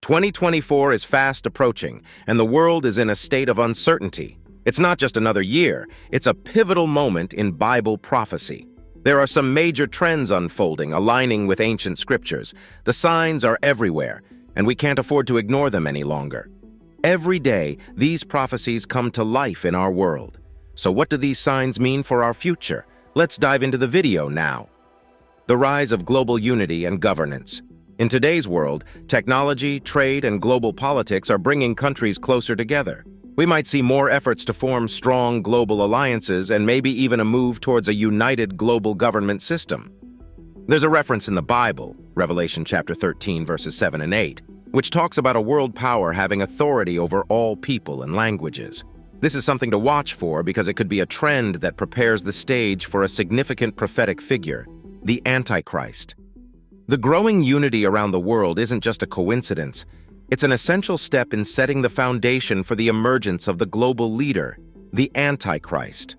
2024 is fast approaching, and the world is in a state of uncertainty. It's not just another year, it's a pivotal moment in Bible prophecy. There are some major trends unfolding, aligning with ancient scriptures. The signs are everywhere, and we can't afford to ignore them any longer. Every day, these prophecies come to life in our world. So what do these signs mean for our future? Let's dive into the video now. The rise of global unity and governance. In today's world, technology, trade, and global politics are bringing countries closer together. We might see more efforts to form strong global alliances and maybe even a move towards a united global government system. There's a reference in the Bible, Revelation chapter 13, verses 7 and 8, which talks about a world power having authority over all people and languages. This is something to watch for because it could be a trend that prepares the stage for a significant prophetic figure, the Antichrist. The growing unity around the world isn't just a coincidence. It's an essential step in setting the foundation for the emergence of the global leader, the Antichrist.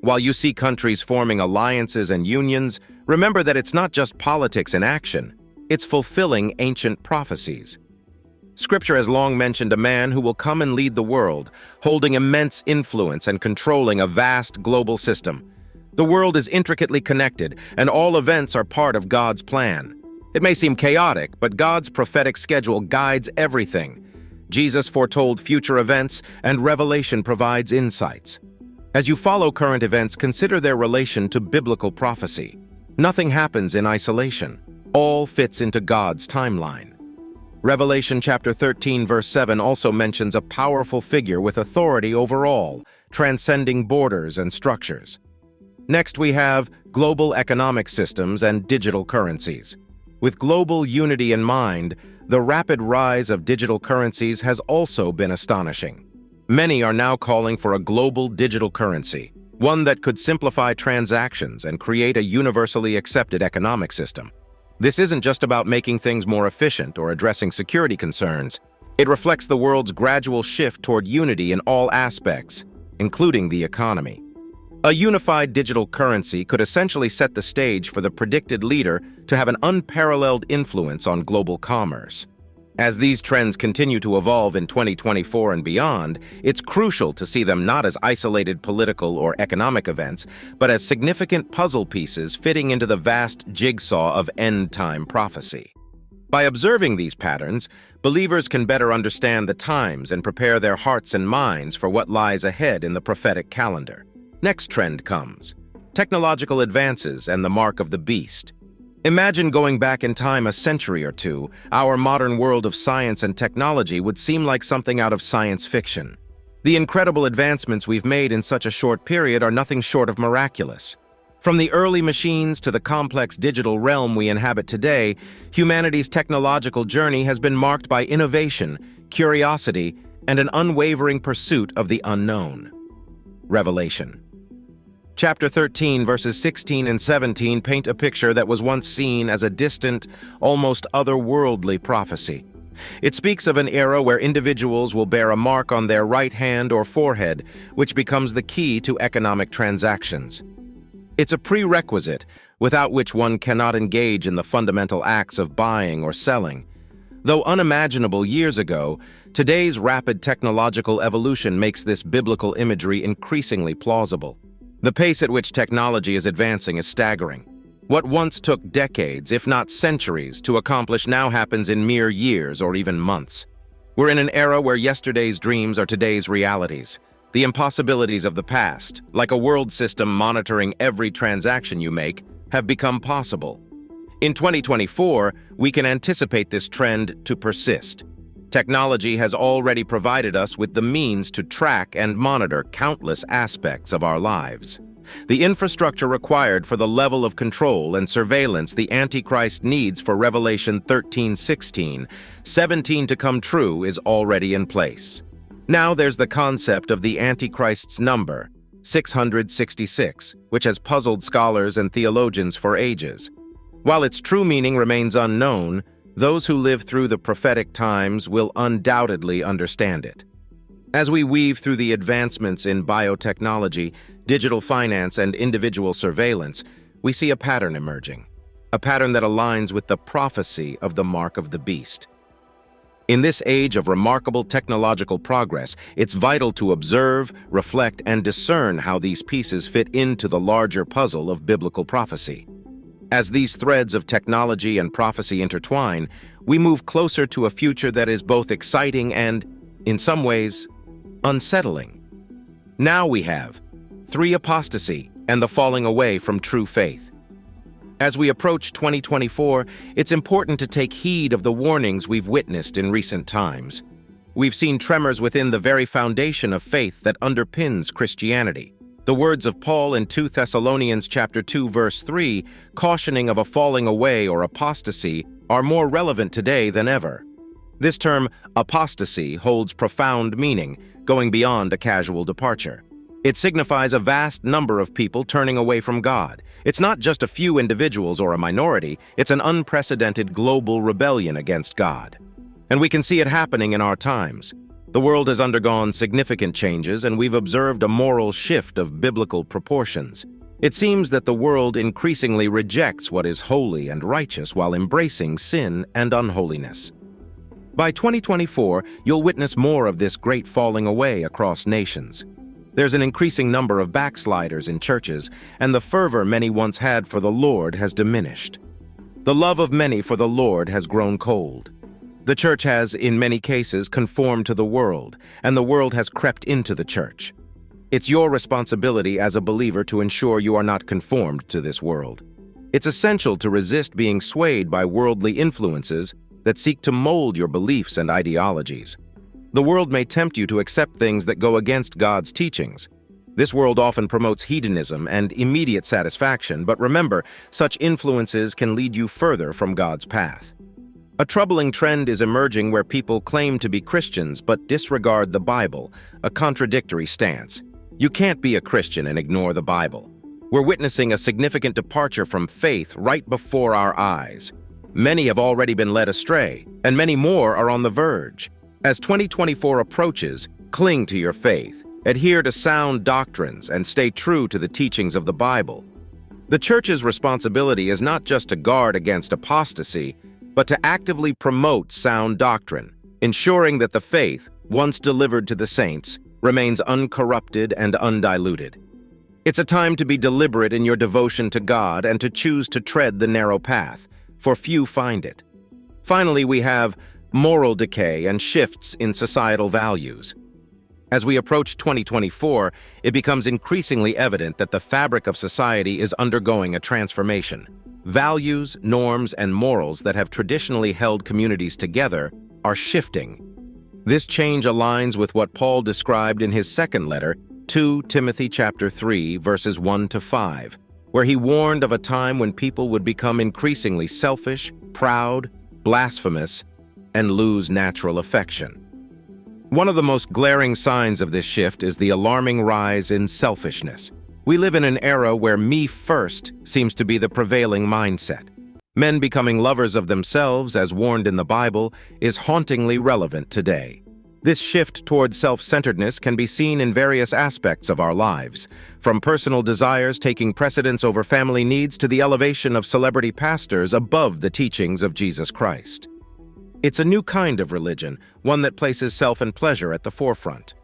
While you see countries forming alliances and unions, remember that it's not just politics in action, it's fulfilling ancient prophecies. Scripture has long mentioned a man who will come and lead the world, holding immense influence and controlling a vast global system. The world is intricately connected, and all events are part of God's plan. It may seem chaotic, but God's prophetic schedule guides everything. Jesus foretold future events, and Revelation provides insights. As you follow current events, consider their relation to biblical prophecy. Nothing happens in isolation. All fits into God's timeline. Revelation chapter 13, verse 7 also mentions a powerful figure with authority over all, transcending borders and structures. Next, we have global economic systems and digital currencies. With global unity in mind, the rapid rise of digital currencies has also been astonishing. Many are now calling for a global digital currency, one that could simplify transactions and create a universally accepted economic system. This isn't just about making things more efficient or addressing security concerns. It reflects the world's gradual shift toward unity in all aspects, including the economy. A unified digital currency could essentially set the stage for the predicted leader to have an unparalleled influence on global commerce. As these trends continue to evolve in 2024 and beyond, it's crucial to see them not as isolated political or economic events, but as significant puzzle pieces fitting into the vast jigsaw of end-time prophecy. By observing these patterns, believers can better understand the times and prepare their hearts and minds for what lies ahead in the prophetic calendar. Next trend comes: technological advances and the mark of the beast. Imagine going back in time a century or two. Our modern world of science and technology would seem like something out of science fiction. The incredible advancements we've made in such a short period are nothing short of miraculous. From the early machines to the complex digital realm we inhabit today, humanity's technological journey has been marked by innovation, curiosity, and an unwavering pursuit of the unknown. Revelation chapter 13, verses 16 and 17 paint a picture that was once seen as a distant, almost otherworldly prophecy. It speaks of an era where individuals will bear a mark on their right hand or forehead, which becomes the key to economic transactions. It's a prerequisite without which one cannot engage in the fundamental acts of buying or selling. Though unimaginable years ago, today's rapid technological evolution makes this biblical imagery increasingly plausible. The pace at which technology is advancing is staggering. What once took decades, if not centuries, to accomplish now happens in mere years or even months. We're in an era where yesterday's dreams are today's realities. The impossibilities of the past, like a world system monitoring every transaction you make, have become possible. In 2024, we can anticipate this trend to persist. Technology has already provided us with the means to track and monitor countless aspects of our lives. The infrastructure required for the level of control and surveillance the Antichrist needs for Revelation 13:16, 17 to come true is already in place. Now there's the concept of the Antichrist's number, 666, which has puzzled scholars and theologians for ages. While its true meaning remains unknown, those who live through the prophetic times will undoubtedly understand it. As we weave through the advancements in biotechnology, digital finance, and individual surveillance, we see a pattern emerging, a pattern that aligns with the prophecy of the mark of the beast. In this age of remarkable technological progress, it's vital to observe, reflect, and discern how these pieces fit into the larger puzzle of biblical prophecy. As these threads of technology and prophecy intertwine, we move closer to a future that is both exciting and, in some ways, unsettling. Now we have apostasy and the falling away from true faith. As we approach 2024, it's important to take heed of the warnings we've witnessed in recent times. We've seen tremors within the very foundation of faith that underpins Christianity. The words of Paul in 2 Thessalonians chapter 2 verse 3, cautioning of a falling away or apostasy, are more relevant today than ever. This term, apostasy, holds profound meaning, going beyond a casual departure. It signifies a vast number of people turning away from God. It's not just a few individuals or a minority, it's an unprecedented global rebellion against God. And we can see it happening in our times. The world has undergone significant changes, and we've observed a moral shift of biblical proportions. It seems that the world increasingly rejects what is holy and righteous while embracing sin and unholiness. By 2024, you'll witness more of this great falling away across nations. There's an increasing number of backsliders in churches, and the fervor many once had for the Lord has diminished. The love of many for the Lord has grown cold. The church has, in many cases, conformed to the world, and the world has crept into the church. It's your responsibility as a believer to ensure you are not conformed to this world. It's essential to resist being swayed by worldly influences that seek to mold your beliefs and ideologies. The world may tempt you to accept things that go against God's teachings. This world often promotes hedonism and immediate satisfaction, but remember, such influences can lead you further from God's path. A troubling trend is emerging where people claim to be Christians but disregard the Bible, a contradictory stance. You can't be a Christian and ignore the Bible. We're witnessing a significant departure from faith right before our eyes. Many have already been led astray, and many more are on the verge. As 2024 approaches, cling to your faith, adhere to sound doctrines, and stay true to the teachings of the Bible. The church's responsibility is not just to guard against apostasy, but to actively promote sound doctrine, ensuring that the faith, once delivered to the saints, remains uncorrupted and undiluted. It's a time to be deliberate in your devotion to God and to choose to tread the narrow path, for few find it. Finally, we have moral decay and shifts in societal values. As we approach 2024, it becomes increasingly evident that the fabric of society is undergoing a transformation. Values, norms, and morals that have traditionally held communities together are shifting. This change aligns with what Paul described in his second letter, 2 Timothy chapter 3, verses 1 to 5, where he warned of a time when people would become increasingly selfish, proud, blasphemous, and lose natural affection. One of the most glaring signs of this shift is the alarming rise in selfishness. We live in an era where me first seems to be the prevailing mindset. Men becoming lovers of themselves, as warned in the Bible, is hauntingly relevant today. This shift toward self-centeredness can be seen in various aspects of our lives, from personal desires taking precedence over family needs to the elevation of celebrity pastors above the teachings of Jesus Christ. It's a new kind of religion, one that places self and pleasure at the forefront.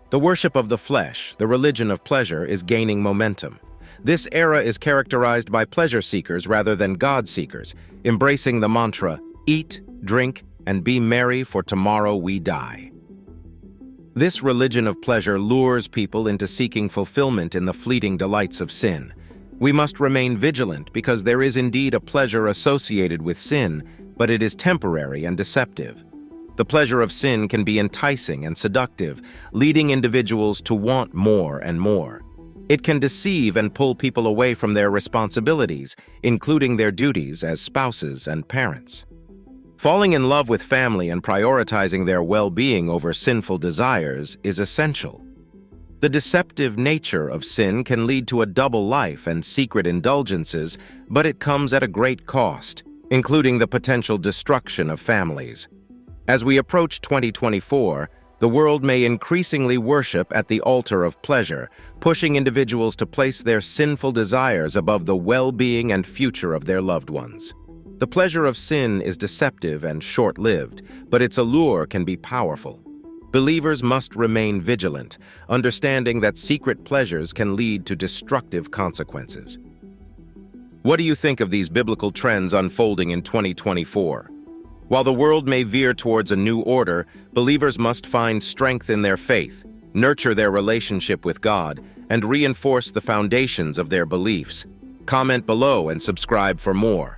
The worship of the flesh, the religion of pleasure, is gaining momentum. This era is characterized by pleasure seekers rather than God seekers, embracing the mantra, "Eat, drink, and be merry, for tomorrow we die." This religion of pleasure lures people into seeking fulfillment in the fleeting delights of sin. We must remain vigilant because there is indeed a pleasure associated with sin, but it is temporary and deceptive. The pleasure of sin can be enticing and seductive, leading individuals to want more and more. It can deceive and pull people away from their responsibilities, including their duties as spouses and parents. Falling in love with family and prioritizing their well-being over sinful desires is essential. The deceptive nature of sin can lead to a double life and secret indulgences, but it comes at a great cost, including the potential destruction of families. As we approach 2024, the world may increasingly worship at the altar of pleasure, pushing individuals to place their sinful desires above the well-being and future of their loved ones. The pleasure of sin is deceptive and short-lived, but its allure can be powerful. Believers must remain vigilant, understanding that secret pleasures can lead to destructive consequences. What do you think of these biblical trends unfolding in 2024? While the world may veer towards a new order, believers must find strength in their faith, nurture their relationship with God, and reinforce the foundations of their beliefs. Comment below and subscribe for more.